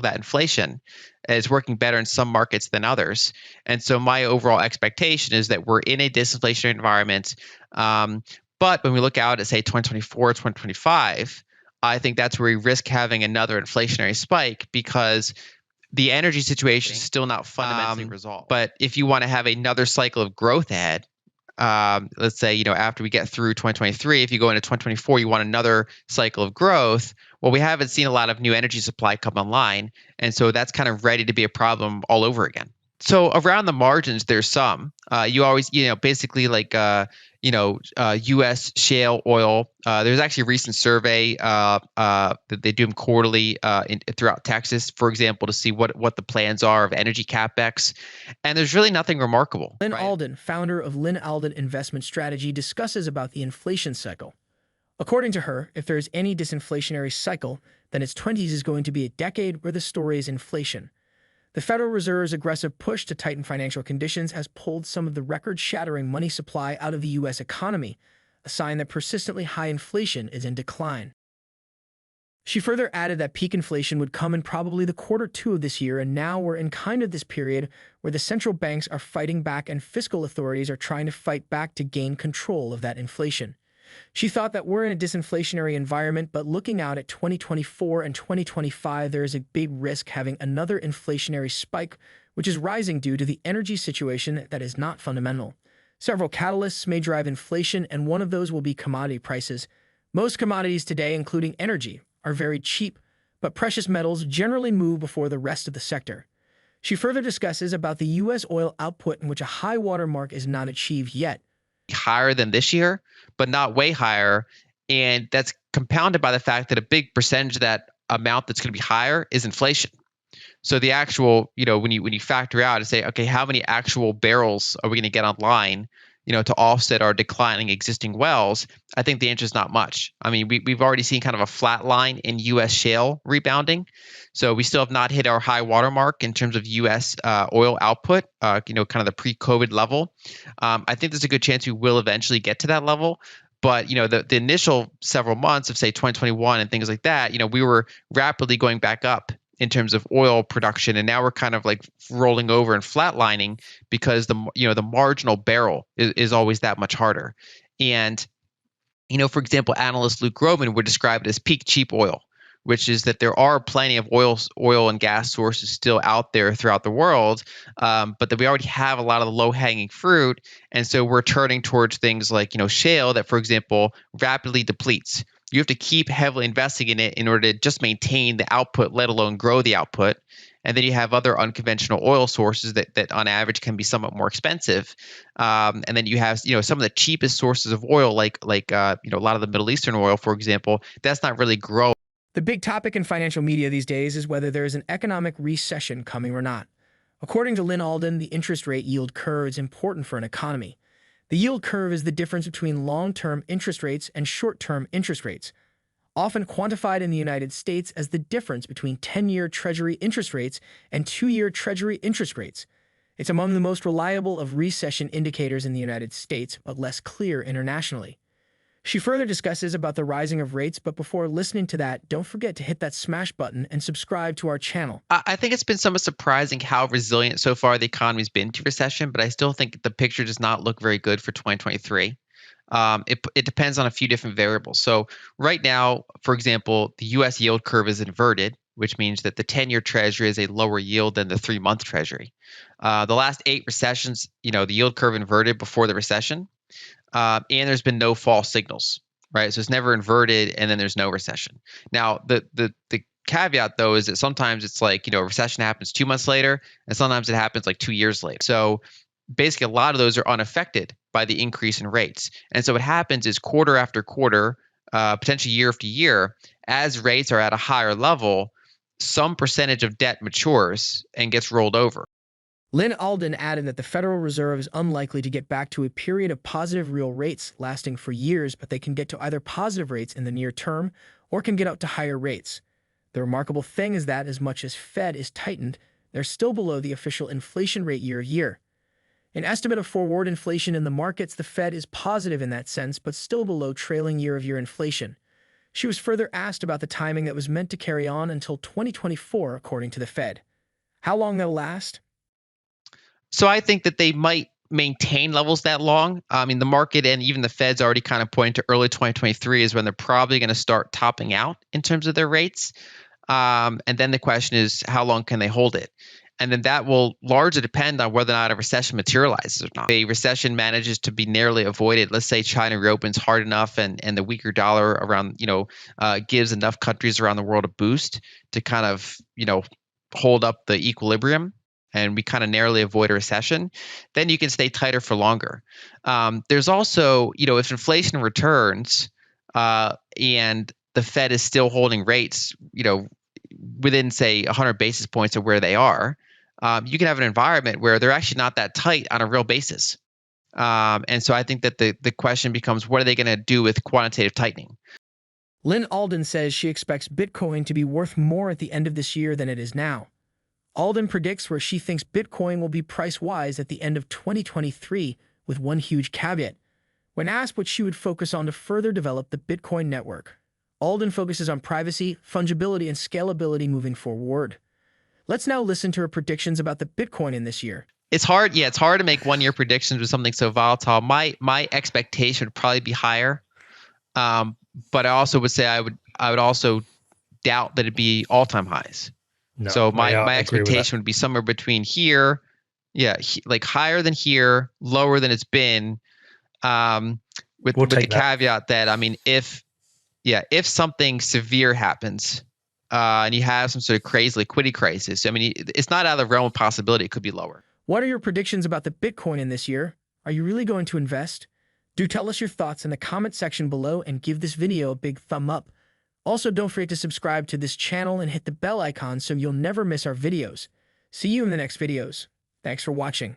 that inflation is working better in some markets than others. And so my overall expectation is that we're in a disinflationary environment. But when we look out at, say, 2024, 2025, I think that's where we risk having another inflationary spike because the energy situation is still not fundamentally resolved. But if you want to have another cycle of growth ahead, let's say, after we get through 2023, if you go into 2024, you want another cycle of growth. Well, we haven't seen a lot of new energy supply come online. And so that's kind of ready to be a problem all over again. So around the margins, there's some. You always, basically like, U.S. shale oil. There's actually a recent survey that they do them quarterly throughout Texas, for example, to see what the plans are of energy capex. And there's really nothing remarkable. Lyn Alden, founder of Lyn Alden Investment Strategy, discusses about the inflation cycle. According to her, if there is any disinflationary cycle, then its 20s is going to be a decade where the story is inflation. The Federal Reserve's aggressive push to tighten financial conditions has pulled some of the record-shattering money supply out of the U.S. economy, a sign that persistently high inflation is in decline. She further added that peak inflation would come in probably the Q2 of this year, and now we're in kind of this period where the central banks are fighting back and fiscal authorities are trying to fight back to gain control of that inflation. She thought that we're in a disinflationary environment, but looking out at 2024 and 2025, there is a big risk having another inflationary spike, which is rising due to the energy situation that is not fundamental. Several catalysts may drive inflation, and one of those will be commodity prices. Most commodities today, including energy, are very cheap, but precious metals generally move before the rest of the sector. She further discusses about the U.S. oil output in which a high water mark is not achieved yet. Higher than this year, but not way higher. And that's compounded by the fact that a big percentage of that amount that's going to be higher is inflation. So the actual, when you factor out and say, okay, how many actual barrels are we going to get online, to offset our declining existing wells, I think the answer is not much. I mean, we've already seen kind of a flat line in U.S. shale rebounding. So we still have not hit our high watermark in terms of U.S. Oil output, kind of the pre-COVID level. I think there's a good chance we will eventually get to that level. But, the initial several months of, say, 2021 and things like that, we were rapidly going back up in terms of oil production, and now we're kind of like rolling over and flatlining because the marginal barrel is always that much harder. And for example, analyst Luke Groban would describe it as peak cheap oil, which is that there are plenty of oil and gas sources still out there throughout the world, but that we already have a lot of the low-hanging fruit, and so we're turning towards things like shale that, for example, rapidly depletes. You have to keep heavily investing in it in order to just maintain the output, let alone grow the output. And then you have other unconventional oil sources that on average can be somewhat more expensive. And then you have some of the cheapest sources of oil, like a lot of the Middle Eastern oil, for example. That's not really growing. The big topic in financial media these days is whether there is an economic recession coming or not. According to Lyn Alden, the interest rate yield curve is important for an economy. The yield curve is the difference between long-term interest rates and short-term interest rates, often quantified in the United States as the difference between 10-year Treasury interest rates and 2-year Treasury interest rates. It's among the most reliable of recession indicators in the United States, but less clear internationally. She further discusses about the rising of rates, but before listening to that, don't forget to hit that smash button and subscribe to our channel. I think it's been somewhat surprising how resilient so far the economy's been to recession, but I still think the picture does not look very good for 2023. It depends on a few different variables. So right now, for example, the U.S. yield curve is inverted, which means that the 10-year Treasury is a lower yield than the 3-month Treasury. The last 8 recessions, the yield curve inverted before the recession. And there's been no false signals, right? So it's never inverted, and then there's no recession. Now, the caveat, though, is that sometimes it's like, a recession happens 2 months later, and sometimes it happens like 2 years later. So basically, a lot of those are unaffected by the increase in rates. And so what happens is quarter after quarter, potentially year after year, as rates are at a higher level, some percentage of debt matures and gets rolled over. Lyn Alden added that the Federal Reserve is unlikely to get back to a period of positive real rates lasting for years, but they can get to either positive rates in the near term or can get up to higher rates. The remarkable thing is that as much as Fed is tightened, they're still below the official inflation rate year-to-year. An estimate of forward inflation in the markets, the Fed is positive in that sense, but still below trailing year-of-year inflation. She was further asked about the timing that was meant to carry on until 2024, according to the Fed. How long they'll last? So I think that they might maintain levels that long. I mean, the market and even the Fed's already kind of pointing to early 2023 is when they're probably going to start topping out in terms of their rates. And then the question is, how long can they hold it? And then that will largely depend on whether or not a recession materializes or not. If a recession manages to be narrowly avoided, let's say China reopens hard enough and the weaker dollar around, gives enough countries around the world a boost to kind of, hold up the equilibrium and we kind of narrowly avoid a recession, then you can stay tighter for longer. There's also, if inflation returns and the Fed is still holding rates, within say 100 basis points of where they are, you can have an environment where they're actually not that tight on a real basis. And so I think that the question becomes, what are they going to do with quantitative tightening? Lyn Alden says she expects Bitcoin to be worth more at the end of this year than it is now. Alden predicts where she thinks Bitcoin will be price-wise at the end of 2023, with one huge caveat. When asked what she would focus on to further develop the Bitcoin network, Alden focuses on privacy, fungibility, and scalability moving forward. Let's now listen to her predictions about the Bitcoin in this year. It's hard. Yeah, it's hard to make one-year predictions with something so volatile. My expectation would probably be higher, but I also would say I would also doubt that it'd be all-time highs. No, so my agree expectation would be somewhere between here, like higher than here, lower than it's been, with the caveat that, I mean, if something severe happens and you have some sort of crazy liquidity crisis, I mean, it's not out of the realm of possibility. It could be lower. What are your predictions about the Bitcoin in this year? Are you really going to invest? Do tell us your thoughts in the comment section below and give this video a big thumb up. Also, don't forget to subscribe to this channel and hit the bell icon so you'll never miss our videos. See you in the next videos. Thanks for watching.